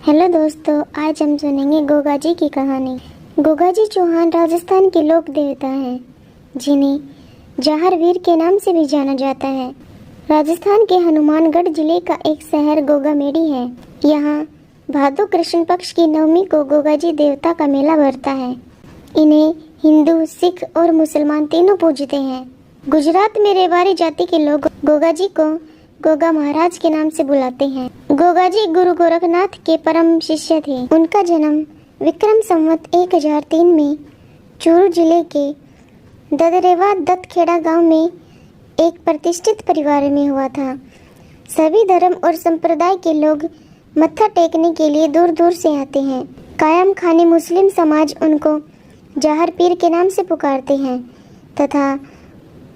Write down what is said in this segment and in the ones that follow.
Hello दोस्तों, आज हम सुनेंगे गोगा जी की कहानी। गोगा जी चौहान राजस्थान के लोक देवता हैं, जिन्हें जहारवीर के नाम से भी जाना जाता है। राजस्थान के हनुमानगढ़ जिले का एक शहर गोगामेडी है। यहाँ भादो कृष्ण पक्ष की नवमी को गोगा जी देवता का मेला भरता है। इन्हें हिंदू, सिख और मुसलमान तीनों पूजते हैं। गुजरात में रेवाड़ी जाति के लोग गोगा जी को गोगा महाराज के नाम से बुलाते हैं। गोगा जी गुरु गोरखनाथ के परम शिष्य थे। उनका जन्म विक्रम संवत 1003 में चूरू जिले के ददरेवा दत्तखेड़ा गांव में एक प्रतिष्ठित परिवार में हुआ था। सभी धर्म और संप्रदाय के लोग मत्था टेकने के लिए दूर दूर से आते हैं। कायम खानी मुस्लिम समाज उनको जहर पीर के नाम से पुकारते हैं तथा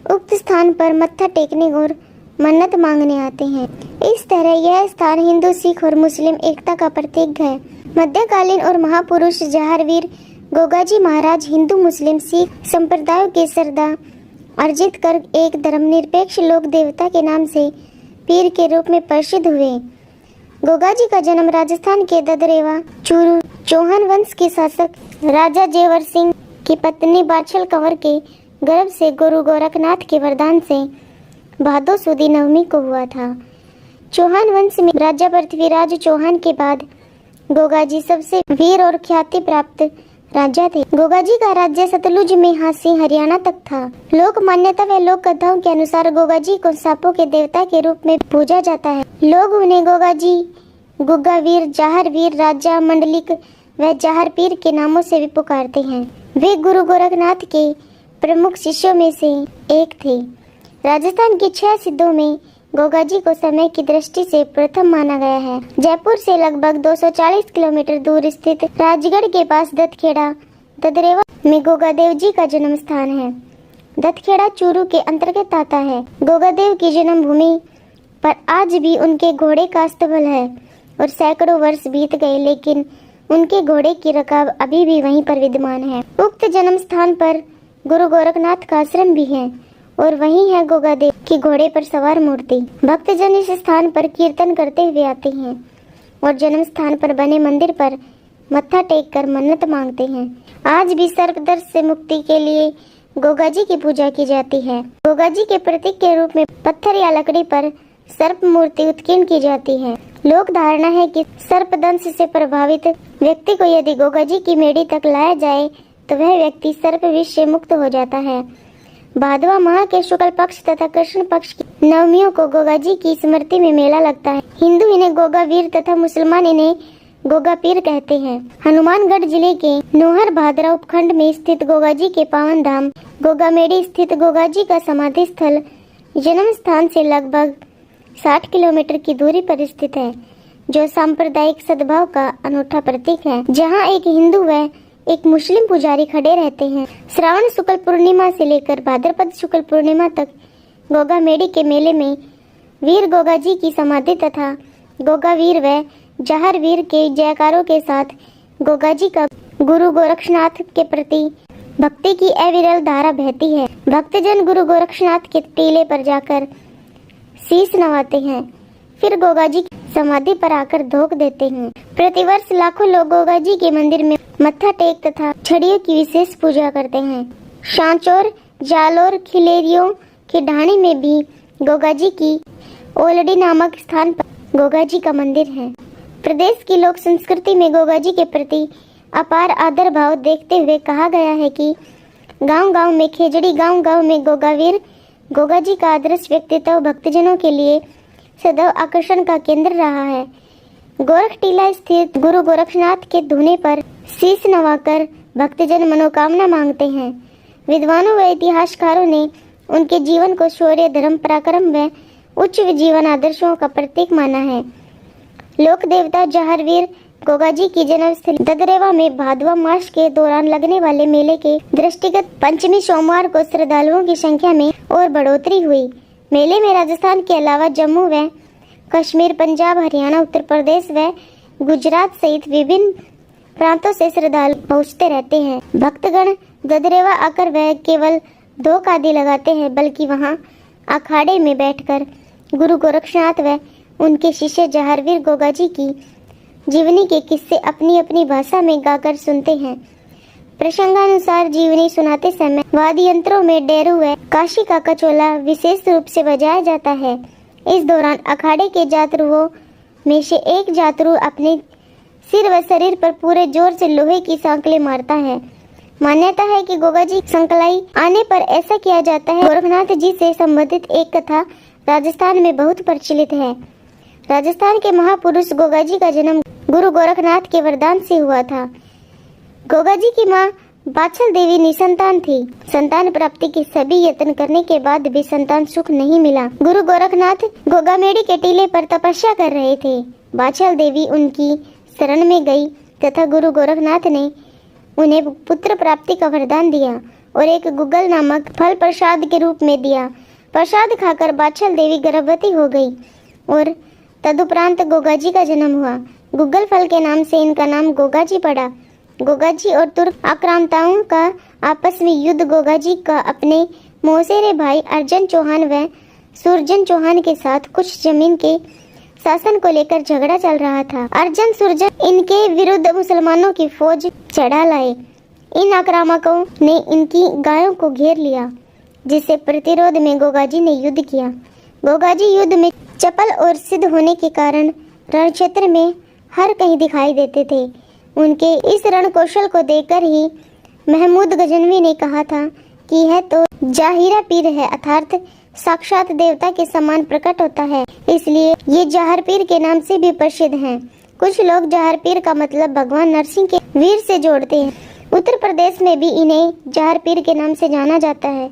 उक्त स्थान पर मत्था टेकने और मन्नत मांगने आते हैं। इस तरह यह स्थान हिंदू, सिख और मुस्लिम एकता का प्रतीक है। मध्यकालीन और महापुरुष जहारवीर गोगा जी महाराज हिंदू, मुस्लिम, सिख संप्रदायों के श्रद्धा अर्जित कर एक धर्मनिरपेक्ष लोक देवता के नाम से पीर के रूप में प्रसिद्ध हुए। गोगा जी का जन्म राजस्थान के ददरेवा चूरू चौहान वंश के शासक राजा जेवर सिंह की पत्नी बाछल कंवर के गर्भ से गुरु गोरखनाथ के वरदान से भादो सुदी नवमी को हुआ था। चौहान वंश में राजा पृथ्वीराज चौहान के बाद गोगा जी सबसे वीर और ख्याति प्राप्त राजा थे। गोगा जी का राज्य सतलुज में हांसी हरियाणा तक था। लोक मान्यता व लोक कथाओं के अनुसार गोगा जी को सांपों के देवता के रूप में पूजा जाता है। लोग उन्हें गोगा जी, गुग्गा वीर, जहर वीर, राजा मंडलिक व जहर पीर के नामों से भी पुकारते हैं। वे गुरु गोरखनाथ के प्रमुख शिष्यों में से एक थे। राजस्थान के 6 सिद्धों में गोगा जी को समय की दृष्टि से प्रथम माना गया है। जयपुर से लगभग 240 किलोमीटर दूर स्थित राजगढ़ के पास दत्तखेड़ा ददरेवा में गोगा देव जी का जन्म स्थान है। दत्तखेड़ा चूरू के अंतर्गत आता है। गोगा देव की जन्मभूमि पर आज भी उनके घोड़े का अस्तबल है और सैकड़ों वर्ष बीत गए, लेकिन उनके घोड़े की रकाब अभी भी वहीं पर विद्यमान है। उक्त जन्म स्थान पर गुरु गोरखनाथ का आश्रम भी है और वहीं है गोगा देव की घोड़े पर सवार मूर्ति। भक्तजन इस स्थान पर कीर्तन करते हुए आते हैं और जन्म स्थान पर बने मंदिर पर मत्था टेक कर मन्नत मांगते हैं। आज भी सर्पदंश से मुक्ति के लिए गोगा जी की पूजा की जाती है। गोगा जी के प्रतीक के रूप में पत्थर या लकड़ी पर सर्प मूर्ति उत्कीर्ण की जाती है। लोक धारणा है कि सर्पदंश से प्रभावित व्यक्ति को यदि गोगा जी की मेड़ी तक लाया जाए तो वह व्यक्ति सर्प विष से मुक्त हो जाता है। भादवा माह के शुक्ल पक्ष तथा कृष्ण पक्ष की नवमियों को गोगा जी की स्मृति में मेला लगता है। हिंदू इन्हें गोगा वीर तथा मुसलमान इन्हें गोगा पीर कहते हैं। हनुमानगढ़ जिले के नोहर भादरा उपखंड में स्थित गोगा जी के पावन धाम गोगामेडी स्थित गोगा जी का समाधि स्थल जन्म स्थान से लगभग 60 किलोमीटर की दूरी पर स्थित है, जो सांप्रदायिक सद्भाव का अनूठा प्रतीक है। जहाँ एक हिंदू व एक मुस्लिम पुजारी खड़े रहते हैं। श्रावण शुक्ल पूर्णिमा से लेकर भाद्रपद शुक्ल पूर्णिमा तक गोगामेडी के मेले में वीर गोगा जी की समाधि तथा गोगा वीर व जहर वीर के जयकारों के साथ गोगा जी का गुरु गोरखनाथ के प्रति भक्ति की अविरल धारा बहती है। भक्तजन गुरु गोरखनाथ के टीले पर जाकर शीश नवाते हैं, फिर गोगा जी की समाधि पर आकर धोख देते हैं। प्रतिवर्ष लाखों लोग गोगा जी के मंदिर में मत्था टेक तथा छड़ियों की विशेष पूजा करते हैं। सांचौर, जालोर, खिलेरियों की ढाणी में भी गोगा जी की ओलडी नामक स्थान पर गोगा जी का मंदिर है। प्रदेश की लोक संस्कृति में गोगा जी के प्रति अपार आदर भाव देखते हुए कहा गया है कि गांव-गांव में खेजड़ी, गांव-गांव में गोगावीर। गोगा जी का आदर्श व्यक्तित्व भक्तजनों के लिए सदैव आकर्षण का केंद्र रहा है। गोरख टीला स्थित गुरु गोरखनाथ के धुने पर शीश नवाकर भक्तजन मनोकामना मांगते हैं। विद्वानों व इतिहासकारों ने उनके जीवन को शौर्य, धर्म, पराक्रम व उच्च जीवन आदर्शों का प्रतीक माना है। लोक देवता जहरवीर गोगा जी की जन्मस्थली ददरेवा में भादवा मास के दौरान लगने वाले मेले के दृष्टिगत पंचमी सोमवार को श्रद्धालुओं की संख्या में और बढ़ोतरी हुई। मेले में राजस्थान के अलावा जम्मू व कश्मीर, पंजाब, हरियाणा, उत्तर प्रदेश व गुजरात सहित विभिन्न प्रांतों से श्रद्धालु पहुँचते रहते हैं। भक्तगण ददरेवा आकर वह केवल धोख आदि लगाते हैं, बल्कि वहाँ अखाड़े में बैठकर गुरु गोरखनाथ व उनके शिष्य जहारवीर गोगा जी की जीवनी के किस्से अपनी अपनी भाषा में गाकर सुनते हैं। प्रसंगानुसार जीवनी सुनाते समय वाद्य यंत्रों में डेरू व काशी का कचौला विशेष रूप से बजाया जाता है। इस दौरान अखाड़े के जातरुओं में से एक जातरू अपने सिर व शरीर पर पूरे जोर से लोहे की सांकलें मारता है। मान्यता है कि गोगा जी संकलाई आने पर ऐसा किया जाता है। गोरखनाथ जी से संबंधित एक कथा राजस्थान में बहुत प्रचलित है। राजस्थान के महापुरुष गोगा जी का जन्म गुरु गोरखनाथ के वरदान से हुआ था। गोगा जी की मां बाछल देवी निसंतान थी। संतान प्राप्ति के सभी यत्न करने के बाद भी संतान सुख नहीं मिला। गुरु गोरखनाथ गोगामेड़ी के टीले पर तपस्या कर रहे थे। बाछल देवी उनकी शरण में गई तथा गुरु गोरखनाथ ने उन्हें पुत्र प्राप्ति का वरदान दिया और एक गुग्गल नामक फल प्रसाद के रूप में दिया। प्रसाद खाकर बाछल देवी गर्भवती हो गई और तदुपरांत गोगा जी का जन्म हुआ। गुग्गल फल के नाम से इनका नाम गोगा जी पड़ा। गोगा जी और तुर्क आक्रांताओं का आपस में युद्ध गोगा जी का अपने मौसेरे भाई अर्जन चौहान व सुरजन चौहान के साथ कुछ जमीन के शासन को लेकर झगड़ा चल रहा था। अर्जन सुरजन इनके विरुद्ध मुसलमानों की फौज चढ़ा लाए। इन आक्रामकों ने इनकी गायों को घेर लिया, जिससे प्रतिरोध में गोगा जी ने युद्ध किया। गोगा जी युद्ध में चपल और सिद्ध होने के कारण रण क्षेत्र में हर कहीं दिखाई देते थे। उनके इस रण कौशल को देखकर ही महमूद गजनवी ने कहा था कि यह तो जाहिरा पीर है, अर्थात साक्षात देवता के समान प्रकट होता है, इसलिए ये जाहर पीर के नाम से भी प्रसिद्ध हैं। कुछ लोग जाहर पीर का मतलब भगवान नरसिंह के वीर से जोड़ते हैं। उत्तर प्रदेश में भी इन्हें जाहर पीर के नाम से जाना जाता है।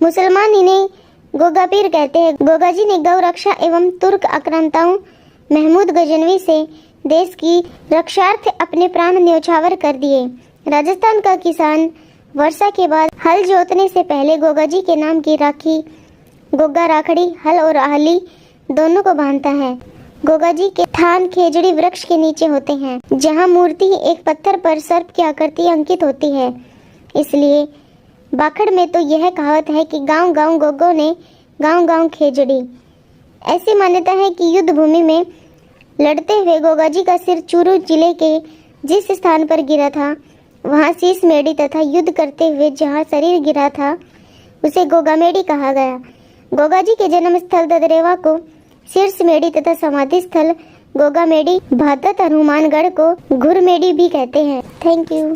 मुसलमान इन्हें गोगा पीर कहते हैं। गोगा जी ने गौ रक्षा एवं तुर्क आक्रांताओं महमूद गजनवी से देश की रक्षार्थ अपने प्राण न्यौछावर कर दिए। राजस्थान का किसान वर्षा के बाद हल जोतने से पहले गोगा जी के नाम की राखी गोगा राखड़ी हल और आहली दोनों को बांधता है। गोगा जी के थान खेजड़ी वृक्ष के नीचे होते हैं, जहां मूर्ति एक पत्थर पर सर्प की आकृति अंकित होती है। इसलिए बाखड़ में तो यह कहावत है कि गांव गांव गोगो ने गांव गांव खेजड़ी। ऐसी मान्यता है कि युद्ध भूमि में लड़ते हुए गोगा जी का सिर चूरू जिले के जिस स्थान पर गिरा था वहां शीश मेड़ी तथा युद्ध करते हुए जहां शरीर गिरा था उसे गोगामेड़ी कहा गया। गोगा जी के जन्म स्थल ददरेवा को शीर्ष मेड़ी तथा समाधि स्थल गोगामेड़ी भादत हनुमानगढ़ को घुरमेड़ी भी कहते हैं। Thank you.